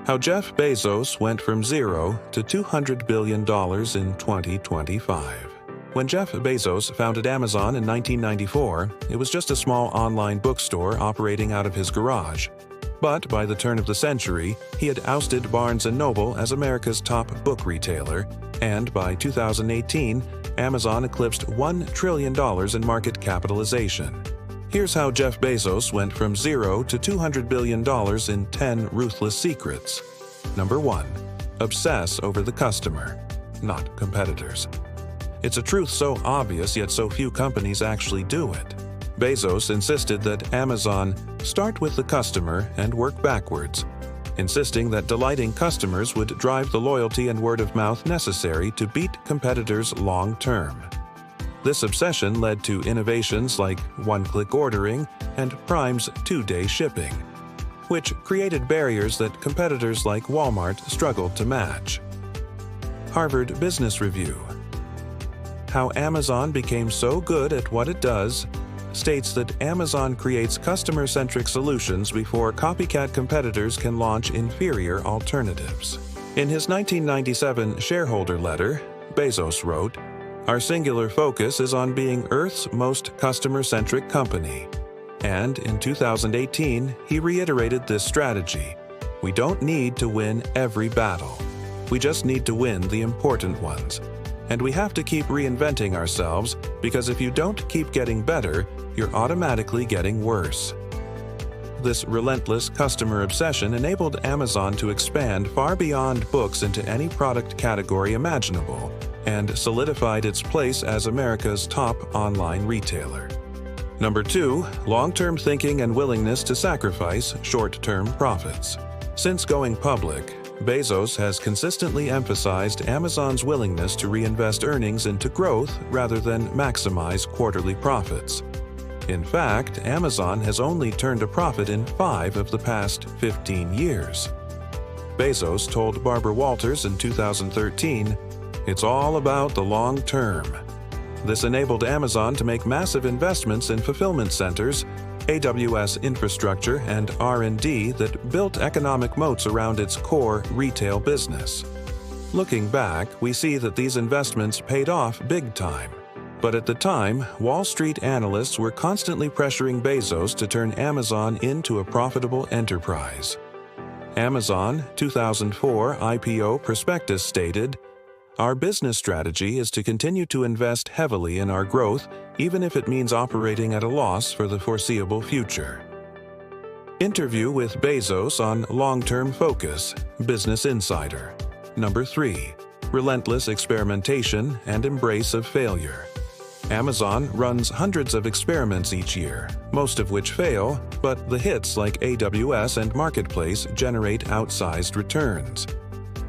How Jeff Bezos went from zero to $200 billion in 2025. When Jeff Bezos founded Amazon in 1994, it was just a small online bookstore operating out of his garage. But by the turn of the century, he had ousted Barnes & Noble as America's top book retailer, and by 2018, Amazon eclipsed $1 trillion in market capitalization. Here's how Jeff Bezos went from zero to $200 billion in 10 ruthless secrets. Number 1. Obsess over the customer, not competitors. It's a truth so obvious, yet so few companies actually do it. Bezos insisted that Amazon start with the customer and work backwards, insisting that delighting customers would drive the loyalty and word of mouth necessary to beat competitors long term. This obsession led to innovations like one-click ordering and Prime's 2-day shipping, which created barriers that competitors like Walmart struggled to match. Harvard Business Review. How Amazon became so good at what it does states that Amazon creates customer-centric solutions before copycat competitors can launch inferior alternatives. In his 1997 shareholder letter, Bezos wrote, "Our singular focus is on being Earth's most customer-centric company." And in 2018, he reiterated this strategy. We don't need to win every battle. We just need to win the important ones. And we have to keep reinventing ourselves, because if you don't keep getting better, you're automatically getting worse. This relentless customer obsession enabled Amazon to expand far beyond books into any product category imaginable, and solidified its place as America's top online retailer. Number 2, long-term thinking and willingness to sacrifice short-term profits. Since going public, Bezos has consistently emphasized Amazon's willingness to reinvest earnings into growth rather than maximize quarterly profits. In fact, Amazon has only turned a profit in 5 of the past 15 years. Bezos told Barbara Walters in 2013, "It's all about the long term." This enabled Amazon to make massive investments in fulfillment centers, AWS infrastructure, and R&D that built economic moats around its core retail business. Looking back, we see that these investments paid off big time. But at the time, Wall Street analysts were constantly pressuring Bezos to turn Amazon into a profitable enterprise. Amazon 2004 IPO prospectus stated, "Our business strategy is to continue to invest heavily in our growth, even if it means operating at a loss for the foreseeable future." Interview with Bezos on long-term focus, Business Insider. Number 3, relentless experimentation and embrace of failure. Amazon runs hundreds of experiments each year, most of which fail, but the hits like AWS and Marketplace generate outsized returns.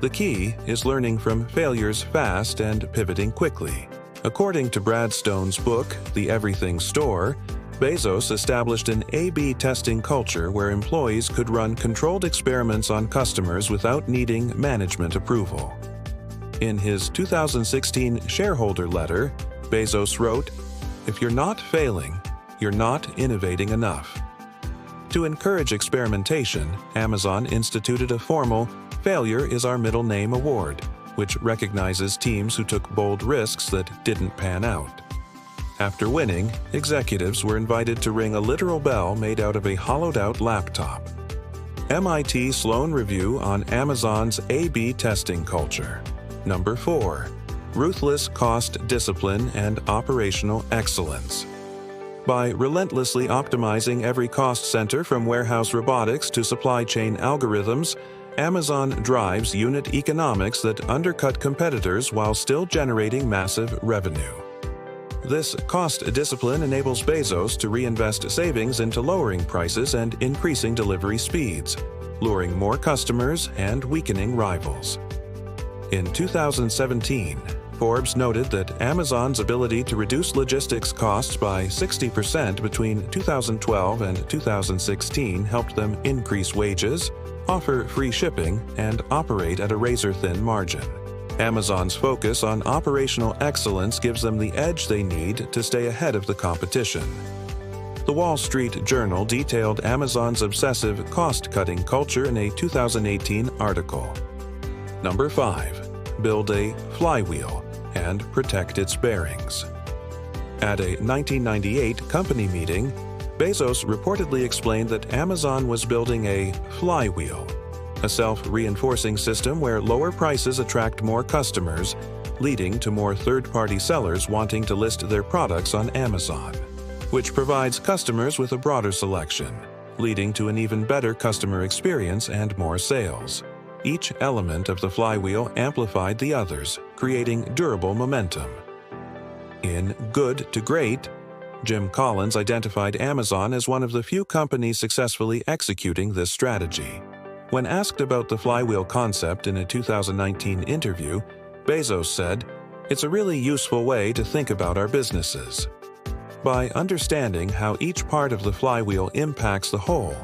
The key is learning from failures fast and pivoting quickly. According to Brad Stone's book, The Everything Store, Bezos established an A/B testing culture where employees could run controlled experiments on customers without needing management approval. In his 2016 shareholder letter, Bezos wrote, "If you're not failing, you're not innovating enough." To encourage experimentation, Amazon instituted a formal Failure is Our Middle Name award, which recognizes teams who took bold risks that didn't pan out. After winning, executives were invited to ring a literal bell made out of a hollowed-out laptop. MIT Sloan Review on Amazon's A/B testing culture. Number 4, ruthless cost discipline and operational excellence. By relentlessly optimizing every cost center from warehouse robotics to supply chain algorithms, Amazon drives unit economics that undercut competitors while still generating massive revenue. This cost discipline enables Bezos to reinvest savings into lowering prices and increasing delivery speeds, luring more customers and weakening rivals. In 2017, Forbes noted that Amazon's ability to reduce logistics costs by 60% between 2012 and 2016 helped them increase wages, offer free shipping, and operate at a razor-thin margin. Amazon's focus on operational excellence gives them the edge they need to stay ahead of the competition. The Wall Street Journal detailed Amazon's obsessive cost-cutting culture in a 2018 article. Number 5. Build a flywheel and protect its bearings. At a 1998 company meeting, Bezos reportedly explained that Amazon was building a flywheel, a self-reinforcing system where lower prices attract more customers, leading to more third-party sellers wanting to list their products on Amazon, which provides customers with a broader selection, leading to an even better customer experience and more sales. Each element of the flywheel amplified the others, creating durable momentum. In Good to Great, Jim Collins identified Amazon as one of the few companies successfully executing this strategy. When asked about the flywheel concept in a 2019 interview, Bezos said, "It's a really useful way to think about our businesses. By understanding how each part of the flywheel impacts the whole,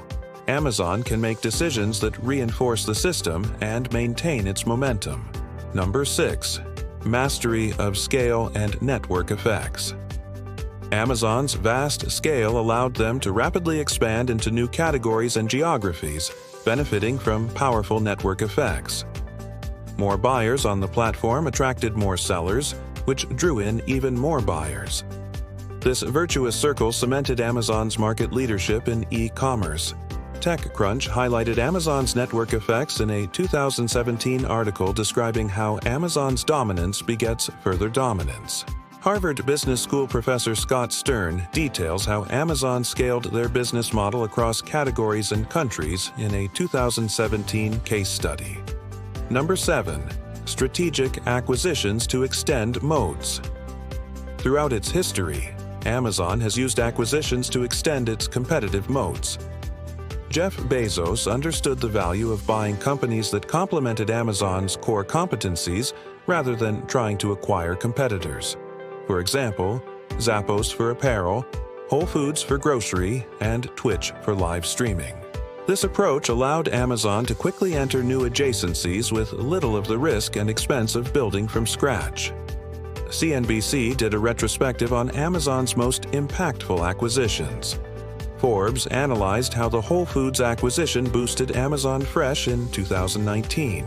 Amazon can make decisions that reinforce the system and maintain its momentum." Number 6. Mastery of scale and network effects. Amazon's vast scale allowed them to rapidly expand into new categories and geographies, benefiting from powerful network effects. More buyers on the platform attracted more sellers, which drew in even more buyers. This virtuous circle cemented Amazon's market leadership in e-commerce. TechCrunch highlighted Amazon's network effects in a 2017 article describing how Amazon's dominance begets further dominance. Harvard Business School professor Scott Stern details how Amazon scaled their business model across categories and countries in a 2017 case study. Number 7. Strategic acquisitions to extend moats. Throughout its history, Amazon has used acquisitions to extend its competitive moats. Jeff Bezos understood the value of buying companies that complemented Amazon's core competencies rather than trying to acquire competitors. For example, Zappos for apparel, Whole Foods for grocery, and Twitch for live streaming. This approach allowed Amazon to quickly enter new adjacencies with little of the risk and expense of building from scratch. CNBC did a retrospective on Amazon's most impactful acquisitions. Forbes analyzed how the Whole Foods acquisition boosted Amazon Fresh in 2019.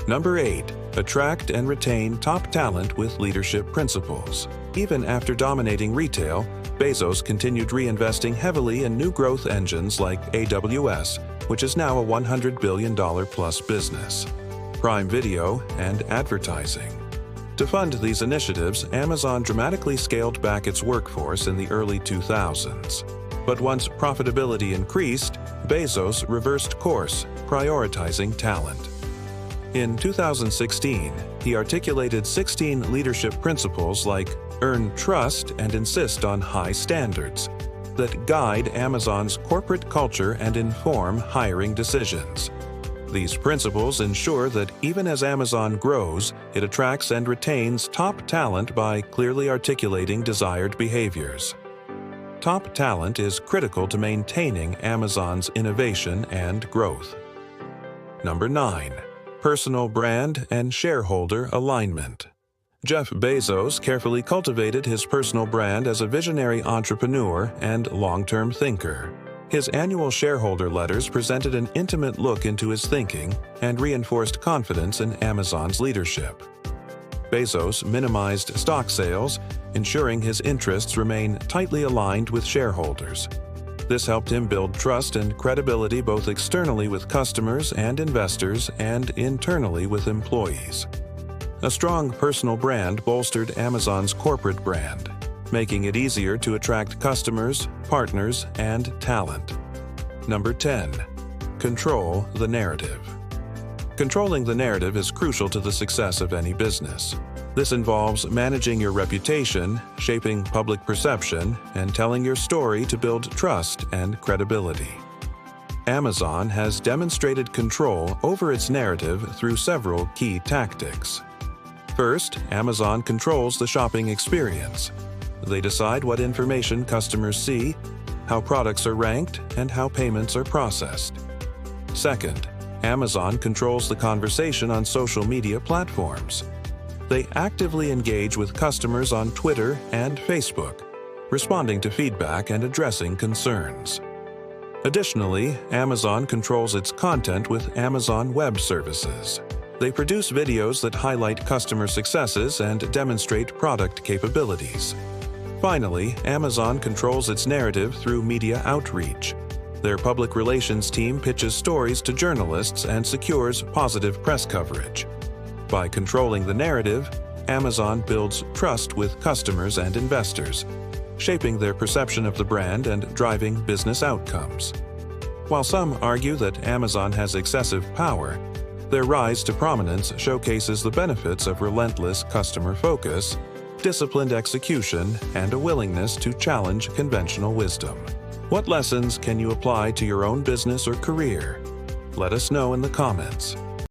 Number 8. Attract and retain top talent with leadership principles. Even after dominating retail, Bezos continued reinvesting heavily in new growth engines like AWS, which is now a $100 billion-plus business, Prime Video, and advertising. To fund these initiatives, Amazon dramatically scaled back its workforce in the early 2000s. But once profitability increased, Bezos reversed course, prioritizing talent. In 2016, he articulated 16 leadership principles like earn trust and insist on high standards that guide Amazon's corporate culture and inform hiring decisions. These principles ensure that even as Amazon grows, it attracts and retains top talent by clearly articulating desired behaviors. Top talent is critical to maintaining Amazon's innovation and growth. Number 9. Personal brand and shareholder alignment. Jeff Bezos carefully cultivated his personal brand as a visionary entrepreneur and long-term thinker. His annual shareholder letters presented an intimate look into his thinking and reinforced confidence in Amazon's leadership. Bezos minimized stock sales, ensuring his interests remain tightly aligned with shareholders. This helped him build trust and credibility both externally with customers and investors and internally with employees. A strong personal brand bolstered Amazon's corporate brand, making it easier to attract customers, partners, and talent. Number 10. Control the narrative. Controlling the narrative is crucial to the success of any business. This involves managing your reputation, shaping public perception, and telling your story to build trust and credibility. Amazon has demonstrated control over its narrative through several key tactics. First, Amazon controls the shopping experience. They decide what information customers see, how products are ranked, and how payments are processed. Second, Amazon controls the conversation on social media platforms. They actively engage with customers on Twitter and Facebook, responding to feedback and addressing concerns. Additionally, Amazon controls its content with Amazon Web Services. They produce videos that highlight customer successes and demonstrate product capabilities. Finally, Amazon controls its narrative through media outreach. Their public relations team pitches stories to journalists and secures positive press coverage. By controlling the narrative, Amazon builds trust with customers and investors, shaping their perception of the brand and driving business outcomes. While some argue that Amazon has excessive power, their rise to prominence showcases the benefits of relentless customer focus, disciplined execution, and a willingness to challenge conventional wisdom. What lessons can you apply to your own business or career? Let us know in the comments.